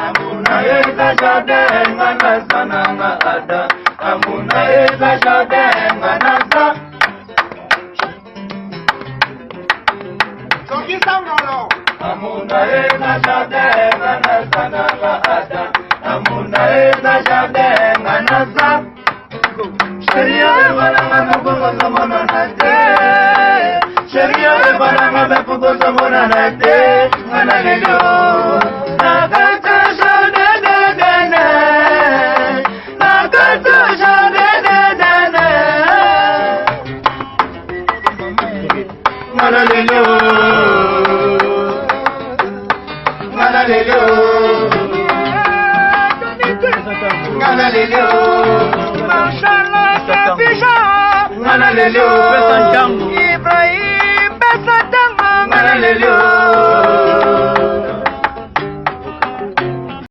Amuna eza jade ngana sana ngada. Amuna eza jade ngana sa. Soki sangolo. Amuna eza jade ngana sana ngada. Amuna eza jade ngana sa. Sheria ebalanga mefugo somona nate. Sheria ebalanga mefugo somona nate. Ngana lelo. Nakata jade de de de. Nakata jade de de de. Ngana lelo. Ngana lelo. Ngana lelo. Ngana lelo, Ibrahim Besatanga. Ngana lelo,